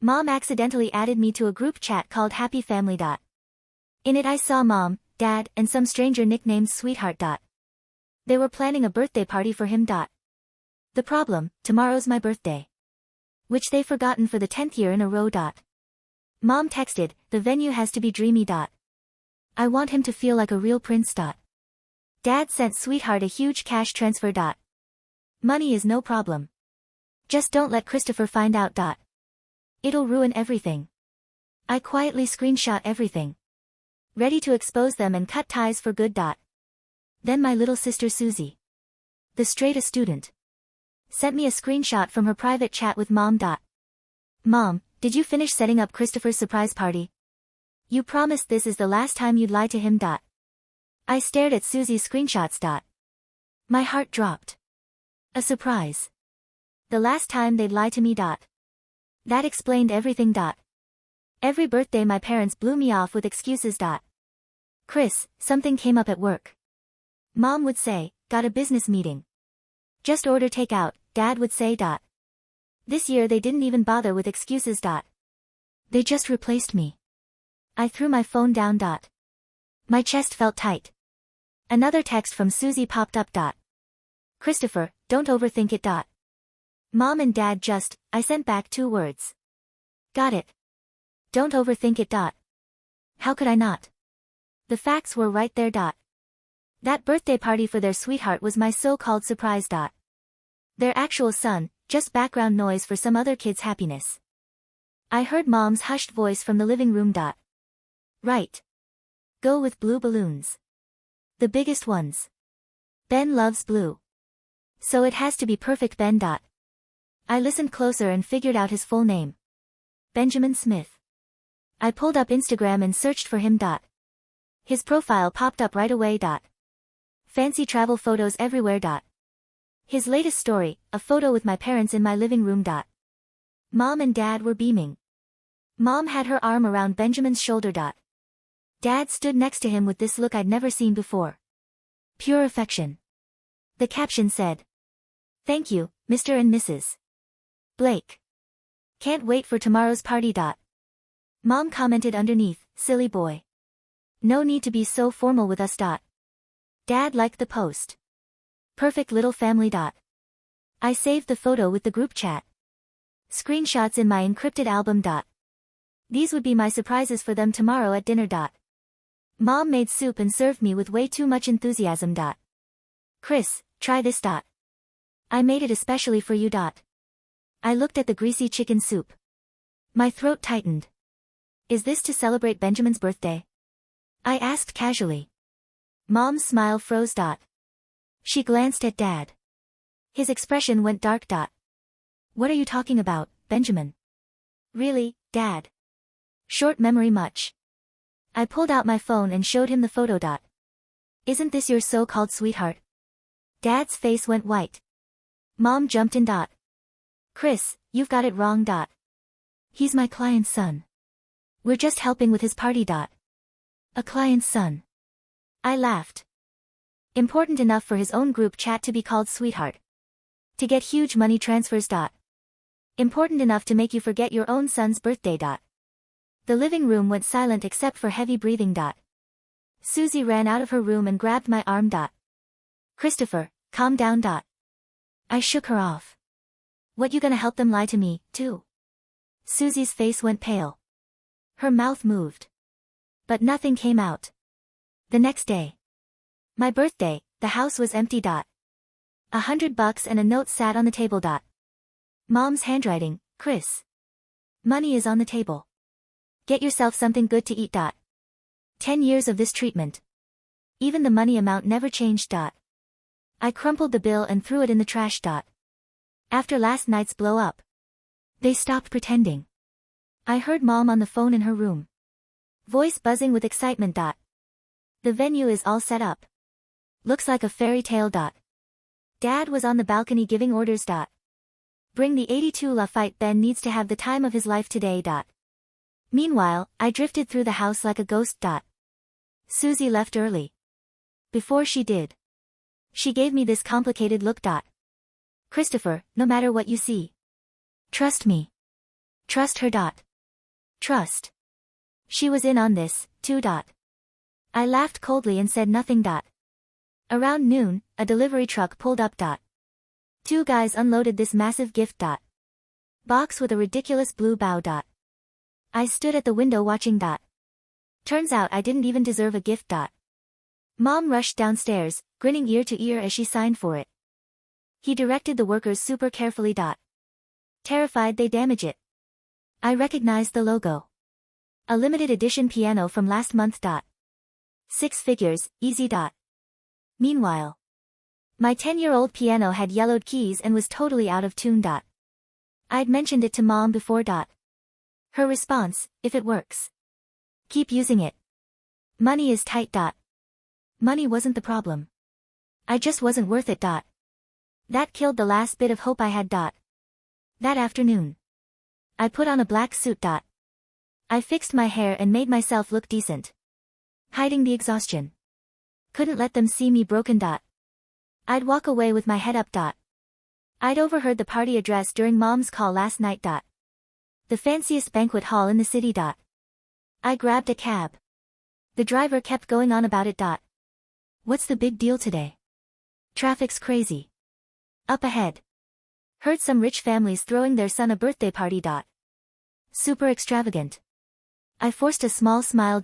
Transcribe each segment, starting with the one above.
Mom accidentally added me to a group chat called Happy Family. In it I saw Mom, Dad, and some stranger nicknamed Sweetheart. They were planning a birthday party for him. The problem, tomorrow's my birthday. Which they've forgotten for the 10th year in a row. Mom texted, the venue has to be dreamy. I want him to feel like a real prince. Dad sent Sweetheart a huge cash transfer. Money is no problem. Just don't let Christopher find out. It'll ruin everything. I quietly screenshot everything. Ready to expose them and cut ties for good. Then my little sister Susie, the straight A student, sent me a screenshot from her private chat with Mom. Mom, did you finish setting up Christopher's surprise party? You promised this is the last time you'd lie to him. I stared at Susie's screenshots. My heart dropped. A surprise. The last time they'd lie to me. That explained everything. Every birthday my parents blew me off with excuses. Chris, something came up at work. Mom would say, got a business meeting. Just order takeout, Dad would say. This year they didn't even bother with excuses. They just replaced me. I threw my phone down. My chest felt tight. Another text from Susie popped up. Christopher, don't overthink it. Mom and Dad just, I sent back 2 words. Got it. Don't overthink it. How could I not? The facts were right there. That birthday party for their sweetheart was my so-called surprise. Their actual son, just background noise for some other kid's happiness. I heard Mom's hushed voice from the living room. Right. Go with blue balloons. The biggest ones. Ben loves blue. So it has to be perfect. Ben. I listened closer and figured out his full name. Benjamin Smith. I pulled up Instagram and searched for him. His profile popped up right away. Fancy travel photos everywhere. His latest story, a photo with my parents in my living room. Mom and Dad were beaming. Mom had her arm around Benjamin's shoulder. Dad stood next to him with this look I'd never seen before. Pure affection. The caption said, "Thank you, Mr. and Mrs. Blake. Can't wait for tomorrow's party." Mom commented underneath, "Silly boy. No need to be so formal with us." Dad liked the post. Perfect little family. I saved the photo with the group chat. Screenshots in my encrypted album. These would be my surprises for them tomorrow at dinner. Mom made soup and served me with way too much enthusiasm. Chris, try this. I made it especially for you. I looked at the greasy chicken soup. My throat tightened. Is this to celebrate Benjamin's birthday? I asked casually. Mom's smile froze. She glanced at Dad. His expression went dark. What are you talking about, Benjamin? Really, Dad? Short memory much. I pulled out my phone and showed him the photo. Isn't this your so-called sweetheart? Dad's face went white. Mom jumped in. Chris, you've got it wrong. He's my client's son. We're just helping with his party. A client's son. I laughed. Important enough for his own group chat to be called sweetheart. To get huge money transfers. Important enough to make you forget your own son's birthday. The living room went silent except for heavy breathing. Susie ran out of her room and grabbed my arm. Christopher, calm down. I shook her off. What, you gonna help them lie to me, too? Susie's face went pale. Her mouth moved. But nothing came out. The next day. My birthday, the house was empty. $100 and a note sat on the table. Mom's handwriting, Chris. Money is on the table. Get yourself something good to eat. 10 years of this treatment. Even the money amount never changed. I crumpled the bill and threw it in the trash. After last night's blow up. They stopped pretending. I heard Mom on the phone in her room. Voice buzzing with excitement. The venue is all set up. Looks like a fairy tale. Dad was on the balcony giving orders. Bring the 82 Lafite. Ben needs to have the time of his life today. Meanwhile, I drifted through the house like a ghost. Susie left early. Before she did, she gave me this complicated look. Christopher, no matter what you see, trust me. Trust her. Trust. She was in on this, too. I laughed coldly and said nothing. Around noon, a delivery truck pulled up. Two guys unloaded this massive gift box with a ridiculous blue bow. I stood at the window watching. Turns out I didn't even deserve a gift. Mom rushed downstairs, grinning ear to ear as she signed for it. He directed the workers super carefully. Terrified they damage it. I recognized the logo. A limited edition piano from last month. 6 figures, easy. Meanwhile, my 10-year-old piano had yellowed keys and was totally out of tune. I'd mentioned it to Mom before. Her response, if it works, keep using it. Money is tight. Money wasn't the problem. I just wasn't worth it. That killed the last bit of hope I had. That afternoon, I put on a black suit. I fixed my hair and made myself look decent, hiding the exhaustion. Couldn't let them see me broken. I'd walk away with my head up. I'd overheard the party address during Mom's call last night. The fanciest banquet hall in the city. I grabbed a cab. The driver kept going on about it. What's the big deal today? Traffic's crazy. Up ahead. Heard some rich families throwing their son a birthday party. Super extravagant. I forced a small smile.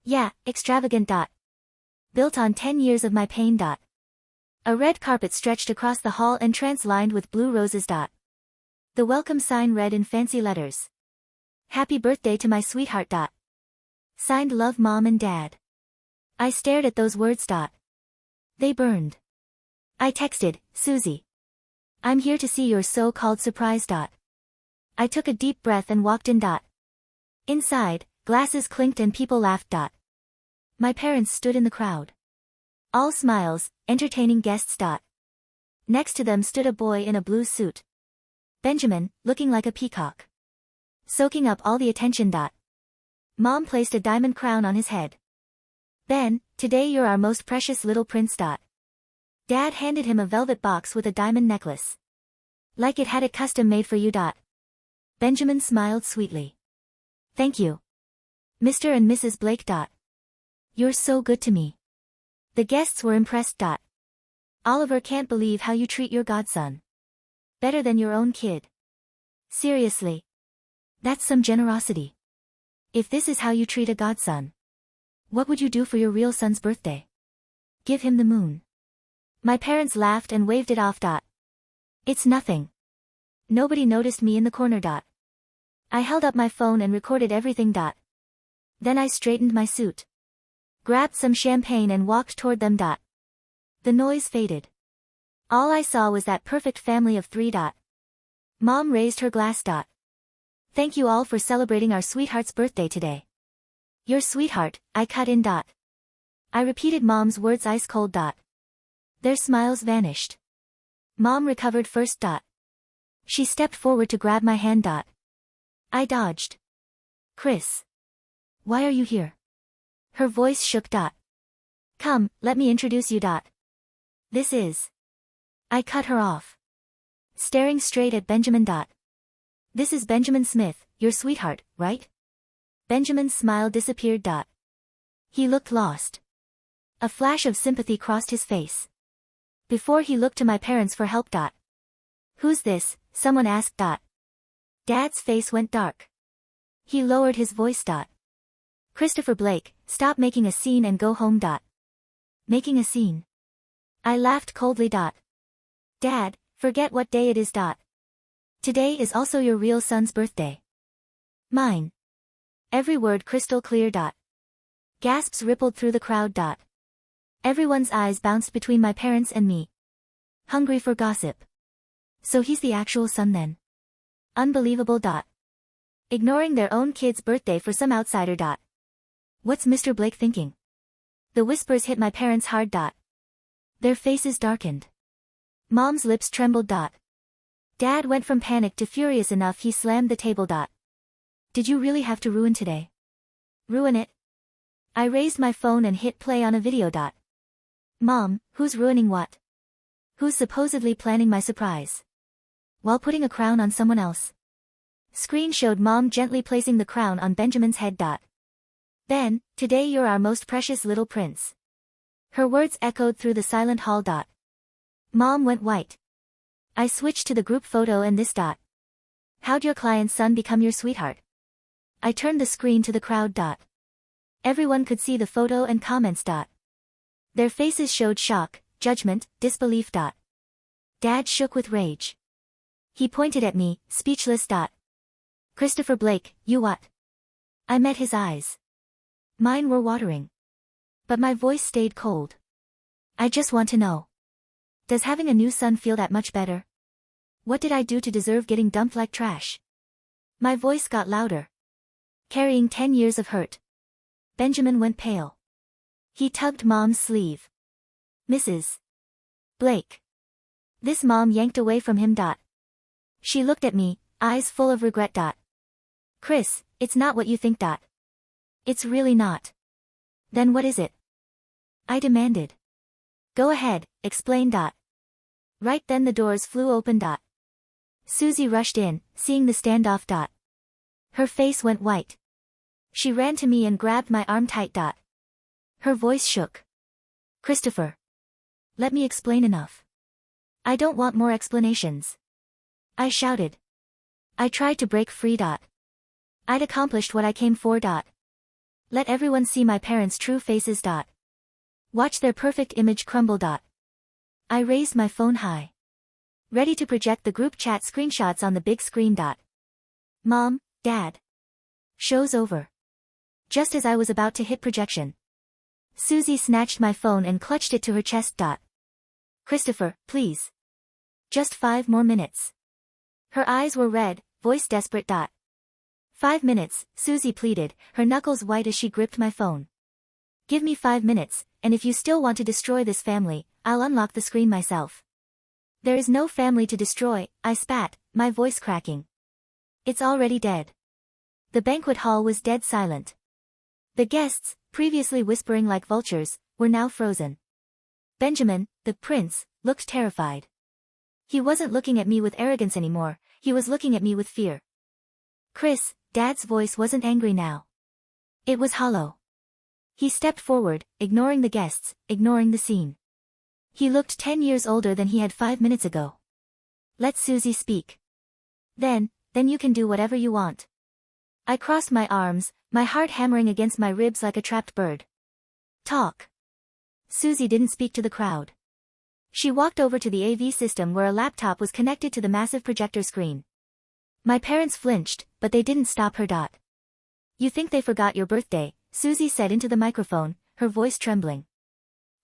Yeah, extravagant. Built on 10 years of my pain. A red carpet stretched across the hall, entrance lined with blue roses. The welcome sign read in fancy letters. Happy birthday to my sweetheart. Signed Love Mom and Dad. I stared at those words. They burned. I texted, Susie. I'm here to see your so-called surprise. I took a deep breath and walked in. Inside, glasses clinked and people laughed. My parents stood in the crowd. All smiles, entertaining guests. Next to them stood a boy in a blue suit. Benjamin, looking like a peacock. Soaking up all the attention. Mom placed a diamond crown on his head. Ben, today you're our most precious little prince. Dad handed him a velvet box with a diamond necklace. Like it had it custom made for you. Benjamin smiled sweetly. Thank you, Mr. and Mrs. Blake. You're so good to me. The guests were impressed. Oliver can't believe how you treat your godson. Better than your own kid. Seriously. That's some generosity. If this is how you treat a godson, what would you do for your real son's birthday? Give him the moon. My parents laughed and waved it off. It's nothing. Nobody noticed me in the corner. I held up my phone and recorded everything. Then I straightened my suit, grabbed some champagne and walked toward them. The noise faded. All I saw was that perfect family of 3. Mom raised her glass. Thank you all for celebrating our sweetheart's birthday today. Your sweetheart, I cut in. I repeated Mom's words ice cold. Their smiles vanished. Mom recovered first. She stepped forward to grab my hand. I dodged. Chris. Why are you here? Her voice shook. Come, let me introduce you. This is. I cut her off, staring straight at Benjamin. This is Benjamin Smith, your sweetheart, right? Benjamin's smile disappeared. He looked lost. A flash of sympathy crossed his face. Before he looked to my parents for help. Who's this? Someone asked. Dad's face went dark. He lowered his voice. Christopher Blake, stop making a scene and go home. Making a scene? I laughed coldly. Dad, forget what day it is. Today is also your real son's birthday. Mine. Every word crystal clear. Gasps rippled through the crowd. Everyone's eyes bounced between my parents and me. Hungry for gossip. So he's the actual son then? Unbelievable. Ignoring their own kid's birthday for some outsider. What's Mr. Blake thinking? The whispers hit my parents hard. Their faces darkened. Mom's lips trembled. Dad went from panic to furious enough he slammed the table. Did you really have to ruin today? Ruin it? I raised my phone and hit play on a video. Mom, who's ruining what? Who's supposedly planning my surprise? While putting a crown on someone else? Screen showed Mom gently placing the crown on Benjamin's head. Ben, today you're our most precious little prince. Her words echoed through the silent hall. Mom went white. I switched to the group photo and this. How'd your client's son become your sweetheart? I turned the screen to the crowd. Everyone could see the photo and comments. Their faces showed shock, judgment, disbelief. Dad shook with rage. He pointed at me, speechless. Christopher Blake, you what? I met his eyes. Mine were watering. But my voice stayed cold. I just want to know. Does having a new son feel that much better? What did I do to deserve getting dumped like trash? My voice got louder. Carrying 10 years of hurt. Benjamin went pale. He tugged Mom's sleeve. Mrs. Blake. This Mom yanked away from him. She looked at me, eyes full of regret. Chris, it's not what you think. It's really not. Then what is it? I demanded. Go ahead, explain. Right then the doors flew open. Susie rushed in, seeing the standoff. Her face went white. She ran to me and grabbed my arm tight. Her voice shook. Christopher. Let me explain enough. I don't want more explanations. I shouted. I tried to break free. I'd accomplished what I came for. Let everyone see my parents' true faces. Watch their perfect image crumble. I raised my phone high. Ready to project the group chat screenshots on the big screen. Mom, Dad. Show's over. Just as I was about to hit projection, Susie snatched my phone and clutched it to her chest. Christopher, please. Just 5 more minutes. Her eyes were red, voice desperate. 5 minutes, Susie pleaded, her knuckles white as she gripped my phone. Give me 5 minutes, and if you still want to destroy this family, I'll unlock the screen myself. There is no family to destroy, I spat, my voice cracking. It's already dead. The banquet hall was dead silent. The guests, previously whispering like vultures, were now frozen. Benjamin, the prince, looked terrified. He wasn't looking at me with arrogance anymore, he was looking at me with fear. Chris, Dad's voice wasn't angry now. It was hollow. He stepped forward, ignoring the guests, ignoring the scene. He looked 10 years older than he had 5 minutes ago. Let Susie speak. Then you can do whatever you want. I crossed my arms, my heart hammering against my ribs like a trapped bird. Talk. Susie didn't speak to the crowd. She walked over to the AV system where a laptop was connected to the massive projector screen. My parents flinched, but they didn't stop her. You think they forgot your birthday, Susie said into the microphone, her voice trembling.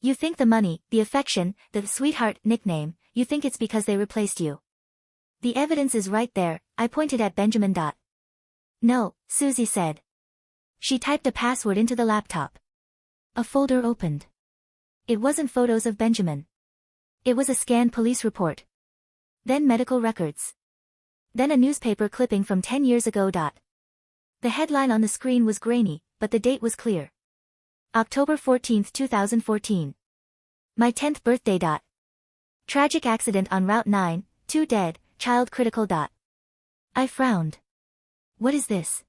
You think the money, the affection, the sweetheart nickname, you think it's because they replaced you. The evidence is right there, I pointed at Benjamin. No, Susie said. She typed a password into the laptop. A folder opened. It wasn't photos of Benjamin. It was a scanned police report. Then medical records. Then a newspaper clipping from 10 years ago. The headline on the screen was grainy, but the date was clear. October 14, 2014. My 10th birthday. Tragic accident on Route 9, 2 dead, child critical. I frowned. What is this?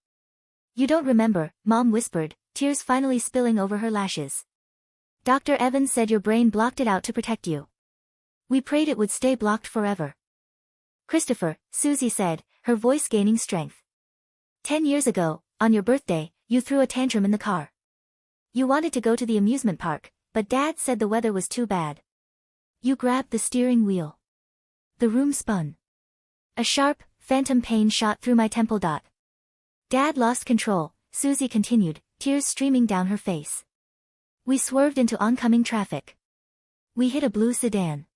You don't remember, Mom whispered, tears finally spilling over her lashes. Dr. Evans said your brain blocked it out to protect you. We prayed it would stay blocked forever. Christopher, Susie said, her voice gaining strength. 10 years ago, on your birthday, you threw a tantrum in the car. You wanted to go to the amusement park, but Dad said the weather was too bad. You grabbed the steering wheel. The room spun. A sharp, phantom pain shot through my temple. Dad lost control, Susie continued, tears streaming down her face. We swerved into oncoming traffic. We hit a blue sedan.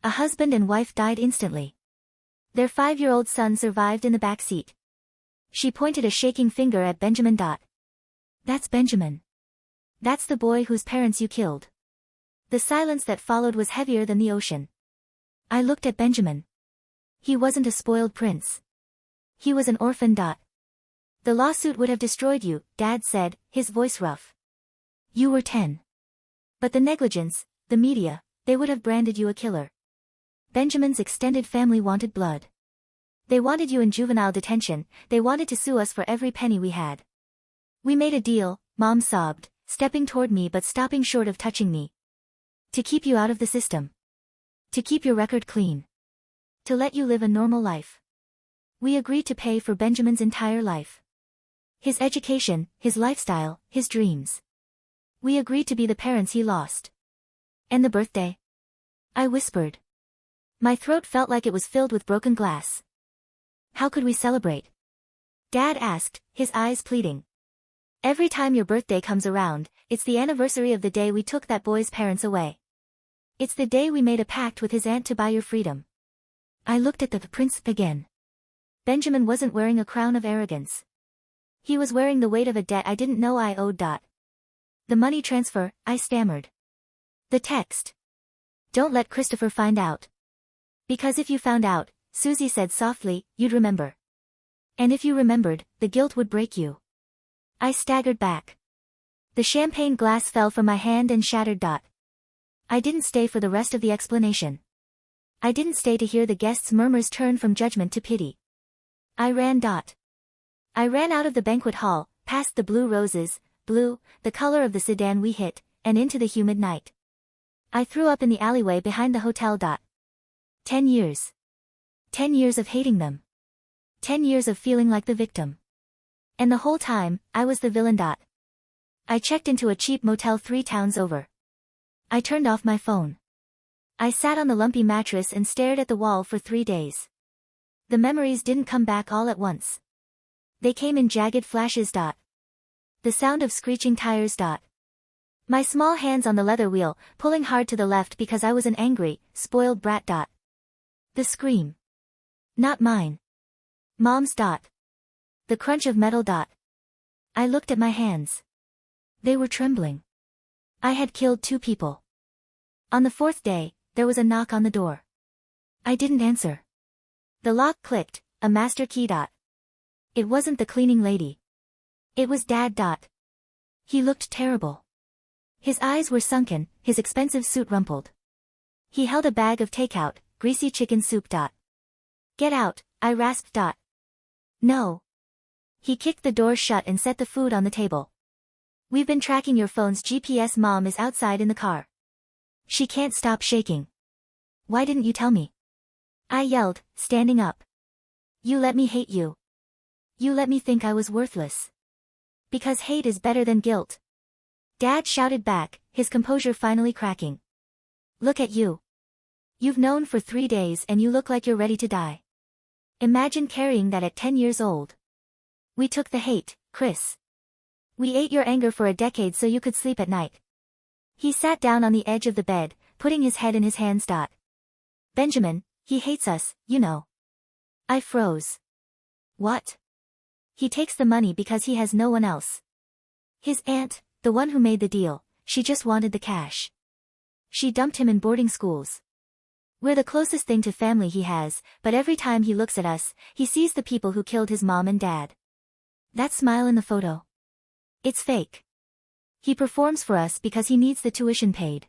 A husband and wife died instantly. Their 5-year-old son survived in the back seat. She pointed a shaking finger at Benjamin. That's Benjamin. That's the boy whose parents you killed. The silence that followed was heavier than the ocean. I looked at Benjamin. He wasn't a spoiled prince. He was an orphan. The lawsuit would have destroyed you, Dad said, his voice rough. You were 10. But the negligence, the media, they would have branded you a killer. Benjamin's extended family wanted blood. They wanted you in juvenile detention, they wanted to sue us for every penny we had. We made a deal, Mom sobbed, stepping toward me but stopping short of touching me. To keep you out of the system. To keep your record clean. To let you live a normal life. We agreed to pay for Benjamin's entire life. His education, his lifestyle, his dreams. We agreed to be the parents he lost. And the birthday? I whispered. My throat felt like it was filled with broken glass. How could we celebrate? Dad asked, his eyes pleading. Every time your birthday comes around, it's the anniversary of the day we took that boy's parents away. It's the day we made a pact with his aunt to buy your freedom. I looked at the prince again. Benjamin wasn't wearing a crown of arrogance. He was wearing the weight of a debt I didn't know I owed. The money transfer, I stammered. The text. Don't let Christopher find out. Because if you found out, Susie said softly, you'd remember. And if you remembered, the guilt would break you. I staggered back. The champagne glass fell from my hand and shattered. I didn't stay for the rest of the explanation. I didn't stay to hear the guests' murmurs turn from judgment to pity. I ran. I ran out of the banquet hall, past the blue roses, blue, the color of the sedan we hit, and into the humid night. I threw up in the alleyway behind the hotel. 10 years. 10 years of hating them. 10 years of feeling like the victim. And the whole time, I was the villain. I checked into a cheap motel 3 towns over. I turned off my phone. I sat on the lumpy mattress and stared at the wall for 3 days. The memories didn't come back all at once. They came in jagged flashes. The sound of screeching tires. My small hands on the leather wheel, pulling hard to the left because I was an angry, spoiled brat. The scream. Not mine. Mom's. The crunch of metal. I looked at my hands. They were trembling. I had killed 2 people. On the 4th day, there was a knock on the door. I didn't answer. The lock clicked, a master key. It wasn't the cleaning lady. It was Dad. He looked terrible. His eyes were sunken, his expensive suit rumpled. He held a bag of takeout, greasy chicken soup. Get out, I rasped. No. He kicked the door shut and set the food on the table. We've been tracking your phone's GPS. Mom is outside in the car. She can't stop shaking. Why didn't you tell me? I yelled, standing up. You let me hate you. You let me think I was worthless. Because hate is better than guilt. Dad shouted back, his composure finally cracking. Look at you. You've known for 3 days and you look like you're ready to die. Imagine carrying that at 10 years old. We took the hate, Chris. We ate your anger for a decade so you could sleep at night. He sat down on the edge of the bed, putting his head in his hands. Benjamin, he hates us, you know. I froze. What? He takes the money because he has no one else. His aunt, the one who made the deal, she just wanted the cash. She dumped him in boarding schools. We're the closest thing to family he has, but every time he looks at us, he sees the people who killed his mom and dad. That smile in the photo. It's fake. He performs for us because he needs the tuition paid.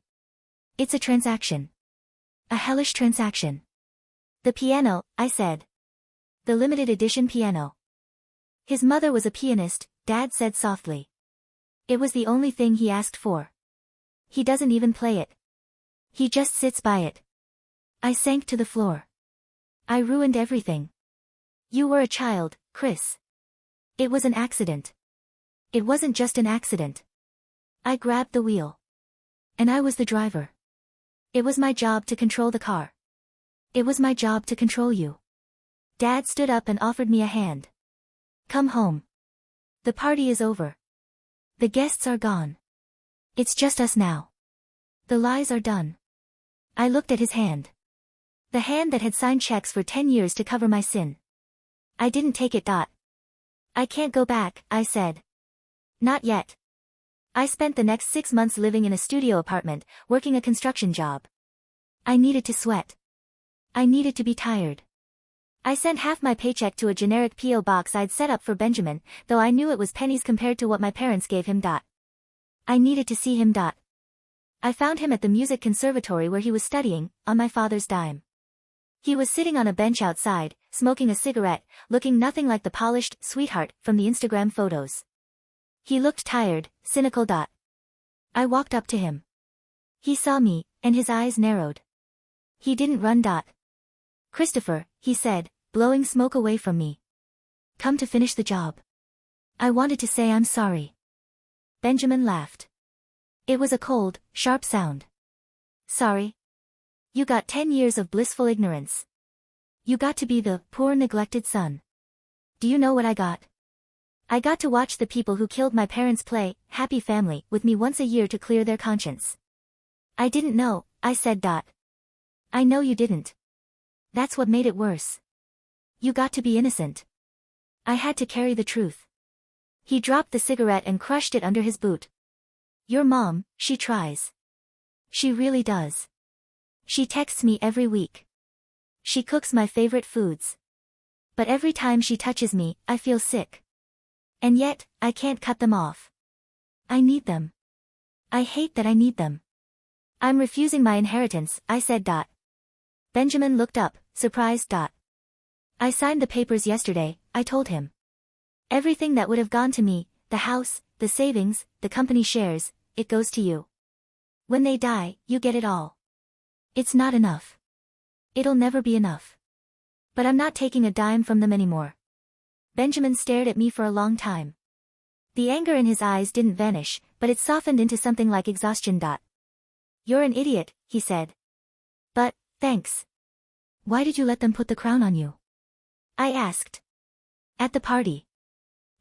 It's a transaction. A hellish transaction. The piano, I said. The limited edition piano. His mother was a pianist, Dad said softly. It was the only thing he asked for. He doesn't even play it. He just sits by it. I sank to the floor. I ruined everything. You were a child, Chris. It was an accident. It wasn't just an accident. I grabbed the wheel. And I was the driver. It was my job to control the car. It was my job to control you. Dad stood up and offered me a hand. Come home. The party is over. The guests are gone. It's just us now. The lies are done. I looked at his hand. The hand that had signed checks for 10 years to cover my sin. I didn't take it. I can't go back, I said. Not yet. I spent the next 6 months living in a studio apartment, working a construction job. I needed to sweat. I needed to be tired. I sent half my paycheck to a generic P.O. box I'd set up for Benjamin, though I knew it was pennies compared to what my parents gave him. I needed to see him. I found him at the music conservatory where he was studying, on my father's dime. He was sitting on a bench outside, smoking a cigarette, looking nothing like the polished sweetheart from the Instagram photos. He looked tired, cynical. I walked up to him. He saw me, and his eyes narrowed. He didn't run. Christopher, he said, blowing smoke away from me. Come to finish the job. I wanted to say I'm sorry. Benjamin laughed. It was a cold, sharp sound. Sorry? You got 10 years of blissful ignorance. You got to be the poor neglected son. Do you know what I got? I got to watch the people who killed my parents play Happy Family with me once a year to clear their conscience. I didn't know, I said. I know you didn't. That's what made it worse. You got to be innocent. I had to carry the truth. He dropped the cigarette and crushed it under his boot. Your mom, she tries. She really does. She texts me every week. She cooks my favorite foods. But every time she touches me, I feel sick. And yet, I can't cut them off. I need them. I hate that I need them. I'm refusing my inheritance, I said. Benjamin looked up, surprised. I signed the papers yesterday, I told him. Everything that would have gone to me, the house, the savings, the company shares, it goes to you. When they die, you get it all. It's not enough. It'll never be enough. But I'm not taking a dime from them anymore. Benjamin stared at me for a long time. The anger in his eyes didn't vanish, but it softened into something like exhaustion. You're an idiot, he said. But, thanks. Why did you let them put the crown on you? I asked. At the party.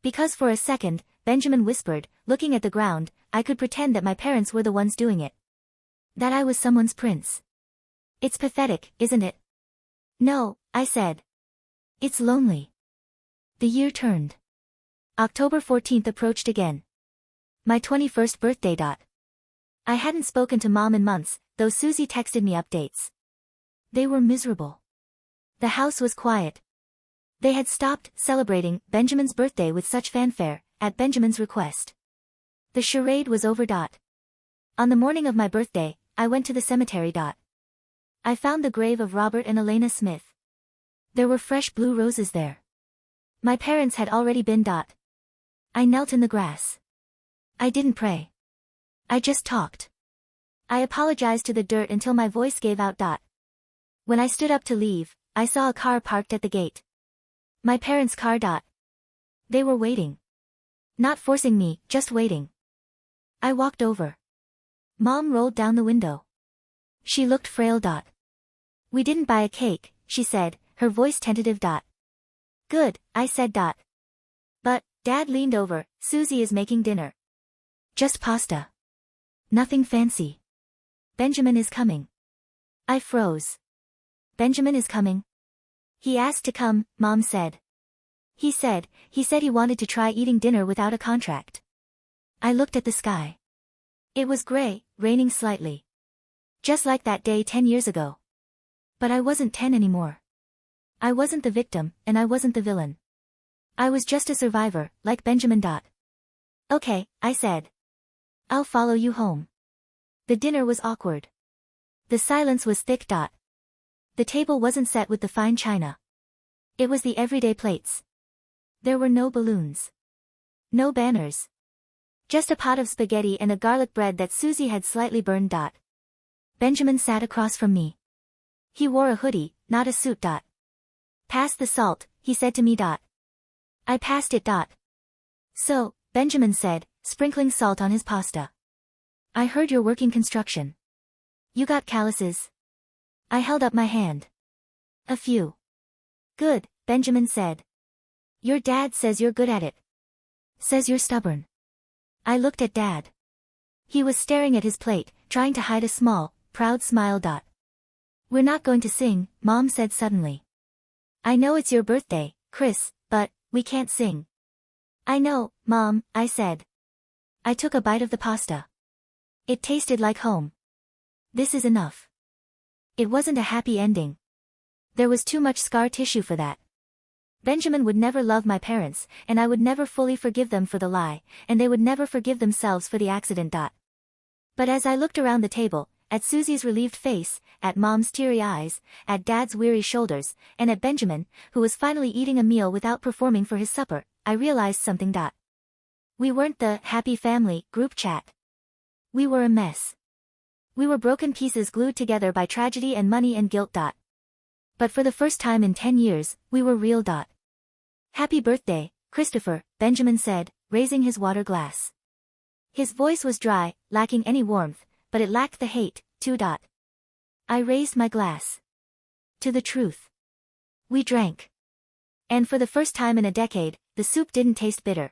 Because for a second, Benjamin whispered, looking at the ground, I could pretend that my parents were the ones doing it. That I was someone's prince. It's pathetic, isn't it? No, I said. It's lonely. The year turned. October 14th approached again. My 21st birthday. I hadn't spoken to Mom in months, though Susie texted me updates. They were miserable. The house was quiet. They had stopped celebrating Benjamin's birthday with such fanfare, at Benjamin's request. The charade was over. On the morning of my birthday, I went to the cemetery. I found the grave of Robert and Elena Smith. There were fresh blue roses there. My parents had already been. I knelt in the grass. I didn't pray. I just talked. I apologized to the dirt until my voice gave out. When I stood up to leave, I saw a car parked at the gate. My parents' car. They were waiting. Not forcing me, just waiting. I walked over. Mom rolled down the window. She looked frail. We didn't buy a cake, she said, her voice tentative. Good, I said. But, Dad leaned over, Susie is making dinner. Just pasta. Nothing fancy. Benjamin is coming. I froze. Benjamin is coming? He asked to come, Mom said. He said he wanted to try eating dinner without a contract. I looked at the sky. It was gray, raining slightly. Just like that day 10 years ago. But I wasn't 10 anymore. I wasn't the victim, and I wasn't the villain. I was just a survivor, like Benjamin. Okay, I said. I'll follow you home. The dinner was awkward. The silence was thick. The table wasn't set with the fine china. It was the everyday plates. There were no balloons. No banners. Just a pot of spaghetti and a garlic bread that Susie had slightly burned. Benjamin sat across from me. He wore a hoodie, not a suit. Pass the salt, he said to me. I passed it. So, Benjamin said, sprinkling salt on his pasta. I heard you're working construction. You got calluses? I held up my hand. A few. Good, Benjamin said. Your dad says you're good at it. Says you're stubborn. I looked at Dad. He was staring at his plate, trying to hide a small, proud smile. We're not going to sing, Mom said suddenly. I know it's your birthday, Chris, but we can't sing. I know, Mom, I said. I took a bite of the pasta. It tasted like home. This is enough. It wasn't a happy ending. There was too much scar tissue for that. Benjamin would never love my parents, and I would never fully forgive them for the lie, and they would never forgive themselves for the accident. But as I looked around the table, at Susie's relieved face, at Mom's teary eyes, at Dad's weary shoulders, and at Benjamin, who was finally eating a meal without performing for his supper, I realized something. We weren't the happy family group chat. We were a mess. We were broken pieces glued together by tragedy and money and guilt. But for the first time in 10 years, we were real. Happy birthday, Christopher, Benjamin said, raising his water glass. His voice was dry, lacking any warmth, but it lacked the hate, too. I raised my glass. To the truth. We drank. And for the first time in a decade, the soup didn't taste bitter.